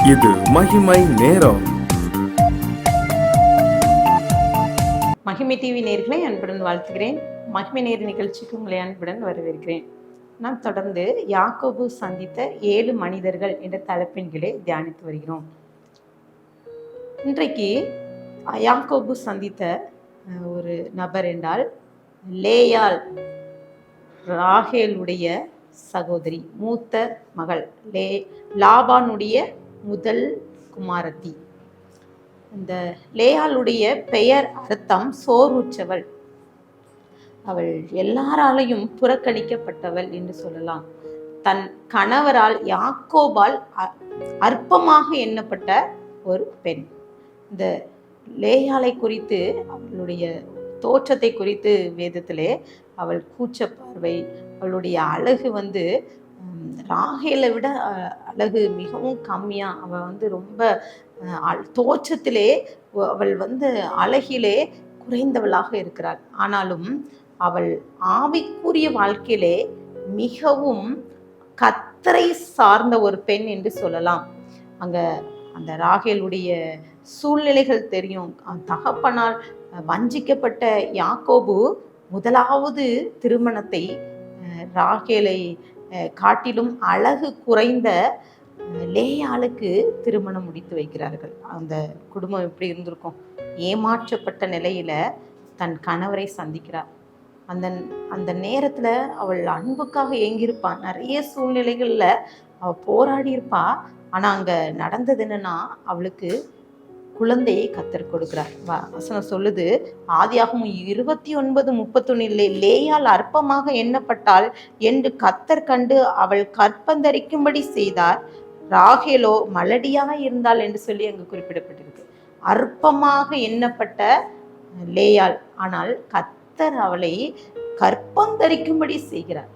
இது மகிமை நேரம். மகிமை டிவி நேயர்களை அன்புடன் வாழ்த்துகிறேன். மகிமை நேர் நிகழ்ச்சிக்கு உங்களை அன்புடன் வரவேற்கிறேன். நாம் தொடர்ந்து யாக்கோபு சந்தித்த 7 மனிதர்கள் என்ற தலைப்பின் கீழே தியானித்து வருகிறோம். இன்றைக்கு யாக்கோபு சந்தித்த ஒரு நபர் என்றால் லேயாள், ராகேலுடைய சகோதரி, மூத்த மகள், லாபானுடைய முதல் குமாரத்தி. இந்த லேயாளுடைய பெயர் அர்த்தம் சோர்வுற்றவள். அவள் எல்லாராலையும் புறக்கணிக்கப்பட்டவள் என்று சொல்லலாம். தன் கணவரால் யாக்கோபால் அற்பமாக எண்ணப்பட்ட ஒரு பெண். இந்த லேயாளை குறித்து, அவளுடைய தோற்றத்தை குறித்து வேதத்திலே அவள் கூச்ச பார்வை, அவளுடைய அழகு ராகேலை விட அழகு மிகவும் கம்மியா. அவள் ரொம்ப தோற்றத்திலே அவள் அழகிலே குறைந்தவளாக இருக்கிறாள். ஆனாலும் அவள் ஆவிக்குரிய வாழ்க்கையிலே மிகவும் கர்த்தரை சார்ந்த ஒரு பெண் என்று சொல்லலாம். அந்த ராகேலுடைய சூழ்நிலைகள் தெரியும். தகப்பனால் வஞ்சிக்கப்பட்ட யாக்கோபு முதலாவது திருமணத்தை ராகேலை காட்டிலும் அழகு குறைந்த லேயாளுக்கு திருமணம் முடித்து வைக்கிறார்கள். அந்த குடும்பம் எப்படி இருந்திருக்கும்? ஏமாற்றப்பட்ட நிலையில தன் கணவரை சந்திக்கிறார். அந்த நேரத்துல அவள் அன்புக்காக ஏங்கியிருப்பான். நிறைய சூழ்நிலைகள்ல அவள் போராடி இருப்பா. ஆனா அங்க நடந்தது என்னன்னா, அவளுக்கு குழந்தையை கர்த்தர் கொடுக்கிறார். வசனம் சொல்லுது, ஆதியாகமம் 29:31, லேயாள் அற்பமாக எண்ணப்பட்டாள் என்று கர்த்தர் கண்டு அவள் கற்பந்தரிக்கும்படி செய்தார், ராகேலோ மலடியாக இருந்தாள் என்று சொல்லி அங்கு குறிப்பிடப்பட்டிருக்கு. அற்பமாக எண்ணப்பட்ட லேயாள், ஆனால் கர்த்தர் அவளை கற்பந்தரிக்கும்படி செய்கிறார்.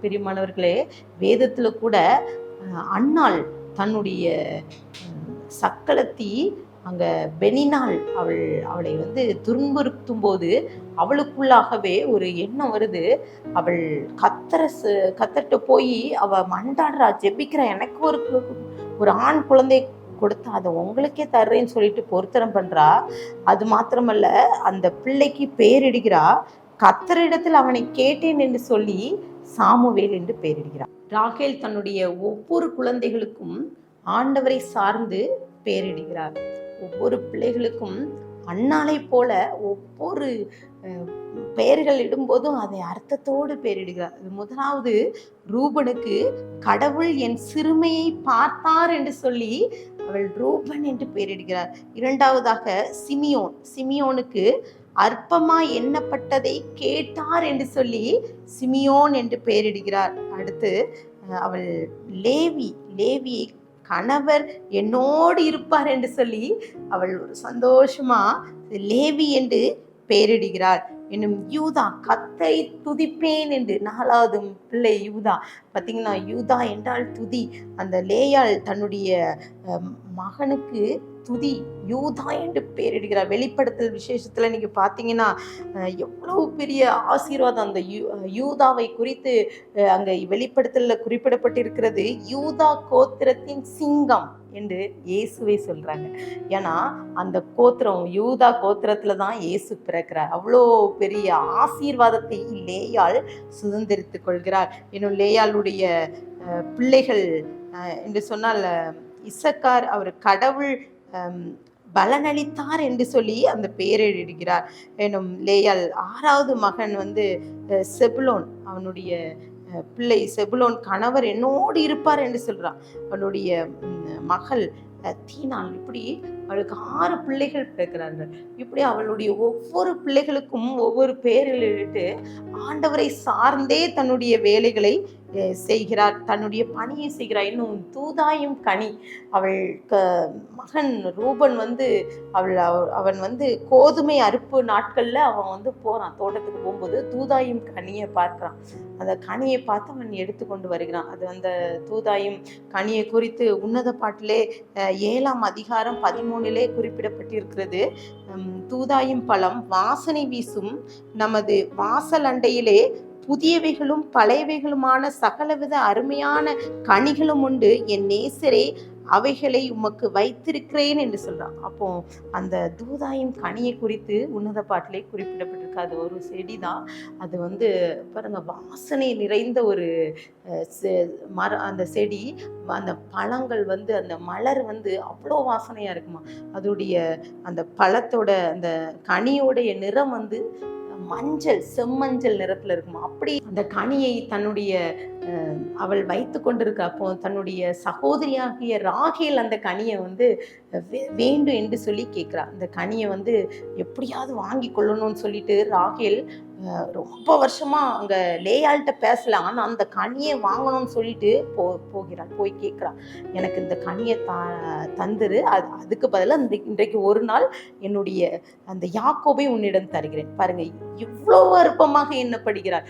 பிரியமானவர்களே, வேதத்துல கூட அன்னாள் தன்னுடைய சக்களத்தி அங்க பெனினாள் அவளை துன்புறுத்தும் போது அவளுக்குள்ளாகவே ஒரு எண்ணம் வருது. அவள் கத்தர்கிட்ட போய் அவ மண்டாடுறா, ஜெபிக்கிறா, எனக்கு ஒரு ஆண் குழந்தை கொடுத்தா அதை உங்களுக்கே தர்றேன்னு சொல்லிட்டு பொருத்தனம் பண்றா. அது மாத்திரமல்ல, அந்த பிள்ளைக்கு பேரிடுகிறா. கர்த்தரிடத்தில் அவனை கேட்டேன் என்று சொல்லி சாமுவேல் என்று பெயரிடுகிறார். ராகேல் தன்னுடைய ஒவ்வொரு குழந்தைகளுக்கும் ஆண்டவரை சார்ந்து பெயரிடுகிறார். ஒவ்வொரு பிள்ளைகளுக்கும் அன்னாளை போல ஒவ்வொரு பெயர்கள் இடும்போதும் அதை அர்த்தத்தோடு பெயரிடுகிறார். முதலாவது ரூபனுக்கு கடவுள் என் சிறுமையை பார்த்தார் என்று சொல்லி அவள் ரூபன் என்று பெயரிடுகிறார். இரண்டாவதாக சிமியோனுக்கு அற்பமா எண்ணப்பட்டதை கேட்டார் என்று சொல்லி சிமியோன் என்று பெயரிடுகிறார். அடுத்து அவள் லேவியை கணவர் என்னோடு இருப்பார் என்று சொல்லி அவள் ஒரு சந்தோஷமா லேவி என்று பெயரிடுகிறார். என்னும் யூதா, கர்த்தரை துதிப்பேன் என்று. 4வது பிள்ளை யூதா. பார்த்தீங்கன்னா, யூதா என்றால் துதி. அந்த லேயாள் தன்னுடைய மகனுக்கு துதி, யூதா என்று பெயரிடுகிறார். வெளிப்படுத்தல் விசேஷத்துல நீங்க பார்த்தீங்கன்னா எவ்வளவு பெரிய ஆசீர்வாதம் அந்த யூதாவை குறித்து அங்க வெளிப்படுத்தல குறிப்பிடப்பட்டிருக்கிறது. யூதா கோத்திரத்தின் சிங்கம் என்று இயேசுவை சொல்றாங்க. ஏன்னா அந்த கோத்திரம், யூதா கோத்திரத்துல தான் இயேசு பிறக்கிறார். அவ்வளோ பெரிய ஆசீர்வாதத்தை லேயாள் சுதந்திரித்துக் கொள்கிறார். இன்னும் லேயாளுடைய பிள்ளைகள் என்று சொன்னால் இசக்கார், அவர் கடவுள் பலனளித்தார் என்று சொல்லி அந்த பெயரிடுகிறார். எனும் லேயாள் 6வது மகன் செபுலோன். அவனுடைய பிள்ளை செபுலோன் கணவர் என்னோடு இருப்பார் என்று சொல்றான். அவனுடைய மகள் தீனாள். இப்படி அவளுக்கு 6 பிள்ளைகள் பிறக்கிறார்கள். இப்படி அவளுடைய ஒவ்வொரு பிள்ளைகளுக்கும் ஒவ்வொரு பெயரிலிட்டு ஆண்டவரை சார்ந்தே தன்னுடைய வேலைகளை செய்கிறார், தன்னுடைய பணியை செய்கிறார். இன்னும் தூதாயும் கனி. அவள் மகன் ரூபன் அவன் கோதுமை அறுப்பு நாட்கள்ல அவன் போறான். தோட்டத்துக்கு போகும்போது தூதாயும் கனியை பார்க்கிறான். அந்த கனியை பார்த்து அவன் எடுத்து கொண்டு வருகிறான். அது அந்த தூதாயும் கனியை குறித்து உன்னத பாட்டிலே 7ஆம் அதிகாரம் 13 குறிப்பிடப்பட்டிருக்கிறது. தூதாயும் பழம் வாசனை வீசும், நமது வாசல் அண்டையிலே புதியவைகளும் பழையவைகளுமான சகலவித அருமையான கனிகளும் உண்டு. என் நேசரே, அவைகளை உமக்கு வைத்திருக்கிறேன் என்று சொல்றான். அப்போ அந்த தூதாயின் கனியை குறித்து உன்னத பாட்டிலே குறிப்பிடப்பட்டிருக்கு. அது ஒரு செடி தான். அது பாருங்க, வாசனை நிறைந்த ஒரு அந்த செடி, அந்த பழங்கள் அந்த மலர் அவ்வளோ வாசனையா இருக்குமா. அதோடைய அந்த பழத்தோட அந்த கனியோடைய நிறம் மஞ்சள், செம்மஞ்சள் நிறத்துல இருக்குமா. அப்படி அந்த கனியை அவள் வைத்து கொண்டிருக்க, அப்போ தன்னுடைய சகோதரியாகிய ராகேல் அந்த கனியை வேண்டும் என்று சொல்லி கேட்கிறா. அந்த கனியை எப்படியாவது வாங்கி கொள்ளணும்னு சொல்லிட்டு ராகேல் ரொம்ப வருஷமா அங்க லேயாள்கிட்ட பேசல. ஆனா அந்த கனியை வாங்கணும்னு சொல்லிட்டு போகிறாள், போய் கேட்கிறாள், எனக்கு இந்த கனியை தந்துரு, அதுக்கு பதிலாக இன்றைக்கு ஒரு நாள் என்னுடைய அந்த யாக்கோபை உன்னிடம் தருகிறேன். பாருங்க, இவ்வளவு அற்பமாக எண்ணப்படுகிறாள்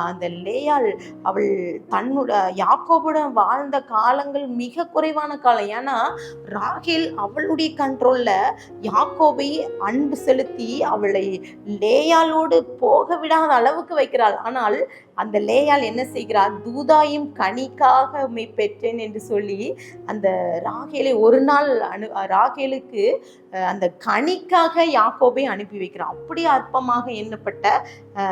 அந்த லேயாள். அவள் யாக்கோபுடன் வாழ்ந்த காலங்கள் மிக குறைவான காலம். ஏன்னா ராகேல் அவளுடைய கண்ட்ரோல்ல யாக்கோபை அன்பு செலுத்தி அவளை லேயாளோடு போக விடாத அளவுக்கு வைக்கிறாள். ஆனால் அந்த லேயாள் என்ன செய்கிறாள்? தூதாயும் கனிக்காக உம்மை பெற்றேன் என்று சொல்லி அந்த ராகேலை ஒரு நாள் ராகேலுக்கு அந்த கனிக்காக யாக்கோபை அனுப்பி வைக்கிறான். அப்படி அற்பமாக எண்ணப்பட்ட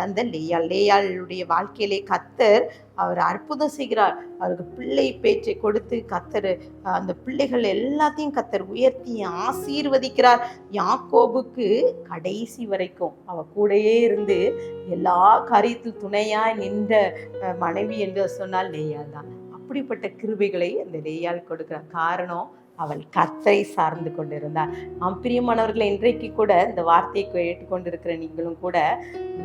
அந்த லேயாளுடைய வாழ்க்கையிலே கர்த்தர் அவர் அற்புதம் செய்கிறார். அவருக்கு பிள்ளை பேச்சை கொடுத்து கர்த்தர் அந்த பிள்ளைகள் எல்லாத்தையும் கர்த்தர் உயர்த்தி ஆசீர்வதிக்கிறார். யாக்கோபுக்கு கடைசி வரைக்கும் அவ கூடயே இருந்து எல்லா காரியத்தில் துணையா நின்ற மனைவி என்று சொன்னால் லேயாள் தான். அப்படிப்பட்ட கிருபைகளை அந்த லேயாள் கொடுக்கிறார். காரணம், அவள் கர்த்தரை சார்ந்து கொண்டிருந்தார். பிரியமானவர்களை, இன்றைக்கு கூட இந்த வார்த்தையை கேட்டுக்கொண்டிருக்கிற நீங்களும் கூட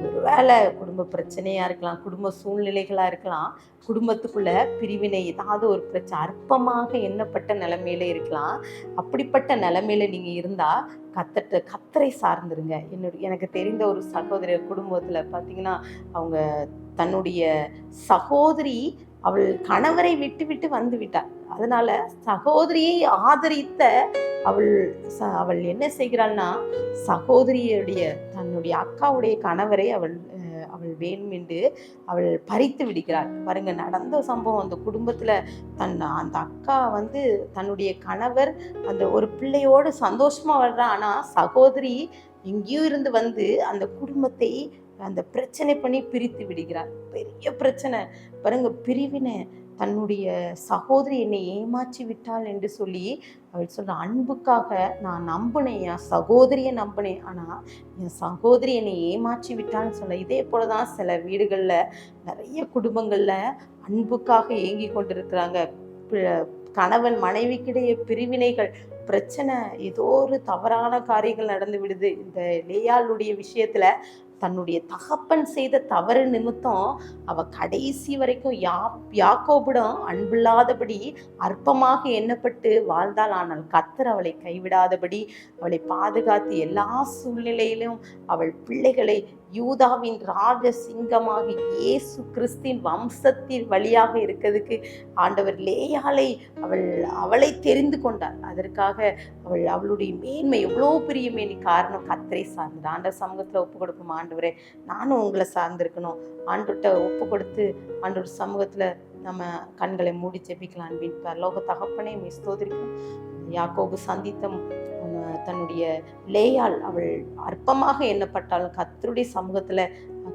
ஒருவேளை குடும்ப பிரச்சனையா இருக்கலாம், குடும்ப சூழ்நிலைகளா இருக்கலாம், குடும்பத்துக்குள்ள பிரிவினை, ஏதாவது ஒரு பிரச்சனை, அற்பமாக எண்ணப்பட்ட நிலைமையில இருக்கலாம். அப்படிப்பட்ட நிலைமையில நீங்க இருந்தா கர்த்தரை சார்ந்துருங்க. எனக்கு தெரிந்த ஒரு சகோதரர் குடும்பத்துல பாத்தீங்கன்னா, அவங்க தன்னுடைய சகோதரி அவள் கணவரை விட்டு வந்து விட்டாள். அதனால சகோதரியை ஆதரித்த அவள் என்ன செய்கிறாள்னா, சகோதரியுடைய தன்னுடைய அக்காவுடைய கணவரை அவள் வேணும் என்று அவள் பறித்து விடுகிறாள். பாருங்க, நடந்த சம்பவம். அந்த குடும்பத்துல அந்த அக்கா தன்னுடைய கணவர் அந்த ஒரு பிள்ளையோடு சந்தோஷமா வர்றா. ஆனா சகோதரி எங்கேயோ இருந்து அந்த குடும்பத்தை அந்த பிரச்சனை பண்ணி பிரித்து விடுகிறார். பெரிய பிரச்சனை பாருங்க, பிரிவினை. தன்னுடைய சகோதரி என்னை ஏமாற்றி விட்டாள் என்று சொல்லி அவள் சொல்ற, அன்புக்காக நான் நம்பினேன், என் சகோதரியை நம்பினேன், ஆனா என் சகோதரி என்னை ஏமாற்றி விட்டான்னு சொல்ல. இதே போலதான் சில வீடுகள்ல, நிறைய குடும்பங்கள்ல அன்புக்காக ஏங்கி கொண்டிருக்கிறாங்க. கணவன் மனைவிக்கிடையே பிரிவினைகள், பிரச்சனை, ஏதோ ஒரு தவறான காரியங்கள் நடந்து விடுது. இந்த லேயாளுடைய விஷயத்துல தன்னுடைய தகப்பன் செய்த தவறு நிமித்தம் அவ கடைசி வரைக்கும் யாக்கோபுடன் அன்பில்லாதபடி அற்பமாக எண்ணப்பட்டு வாழ்ந்தாள். ஆனால் கர்த்தர் அவளை கைவிடாதபடி அவளை பாதுகாத்து எல்லா சூழ்நிலையிலும் அவள் பிள்ளைகளை யூதாவின் ராஜ சிங்கமாகி இயேசு கிறிஸ்தின் வம்சத்தின் வழியாக இருக்கிறதுக்கு ஆண்டவர் லேயாளை அவளை தெரிந்து கொண்டார். அதற்காக அவளுடைய மேன்மை எவ்வளோ பெரிய மேன்மை. காரணம், கர்த்தரை சார்ந்தது. ஆண்டவர் சமூகத்தில் ஒப்பு கொடுப்போம். ஆண்டவரே, நானும் உங்களை சார்ந்திருக்கணும். ஆண்டவர்கிட்ட ஒப்பு கொடுத்து ஆண்டவர் சமூகத்தில் நம்ம கண்களை மூடி ஜெபிக்கலாம். அன்பின் பரலோக தகப்பனே, ஸ்தோத்திரிக்கிறோம். யாக்கோபு சந்தித்த தன்னுடைய லேயாள் அவள் அற்பமாக எண்ணப்பட்டாலும் கர்த்தருடைய சமூகத்துல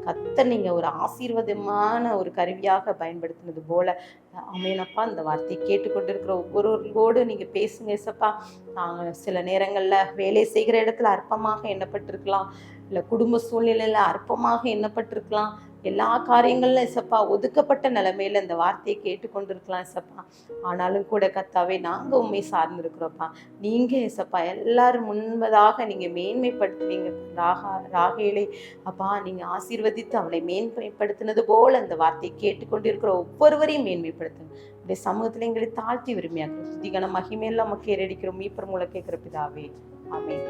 கர்த்தர் நீங்க ஒரு ஆசீர்வாதமான ஒரு கருவியாக பயன்படுத்தினது போல ஆமெனப்பா. இந்த வார்த்தையை கேட்டுக்கொண்டிருக்கிற ஒவ்வொருவரோடு நீங்க பேசுங்க ஏசப்பா. நாங்கள் சில நேரங்கள்ல வேலை செய்கிற இடத்துல அற்பமாக எண்ணப்பட்டிருக்கலாம், இல்லை குடும்ப சூழ்நிலையில அற்பமாக எண்ணப்பட்டிருக்கலாம், எல்லா காரியங்கள்ல இசப்பா ஒதுக்கப்பட்ட நிலைமையில இந்த வார்த்தையை கேட்டுக்கொண்டிருக்கலாம் இசப்பா. ஆனாலும் கூட கர்த்தாவே, நாங்க உண்மை சார்ந்திருக்கிறோப்பா. நீங்க இசப்பா எல்லாரும் முன்பதாக நீங்க மேன்மைப்படுத்துவீங்க. ராகேலை அப்பா நீங்க ஆசீர்வதித்து அவளை மேன்மைப்படுத்தினது போல இந்த வார்த்தையை கேட்டுக்கொண்டிருக்கிற ஒவ்வொருவரையும் மேன்மைப்படுத்துங்க. இந்த சமூகத்துல எங்களை தாழ்த்தி விரும்பியாங்க. துதிகன மகிமையெல்லாம் நமக்கு ஏறடிக்கிறோம். மீப்பர் மூலம் கேட்கிற பிதாவே, ஆமென்.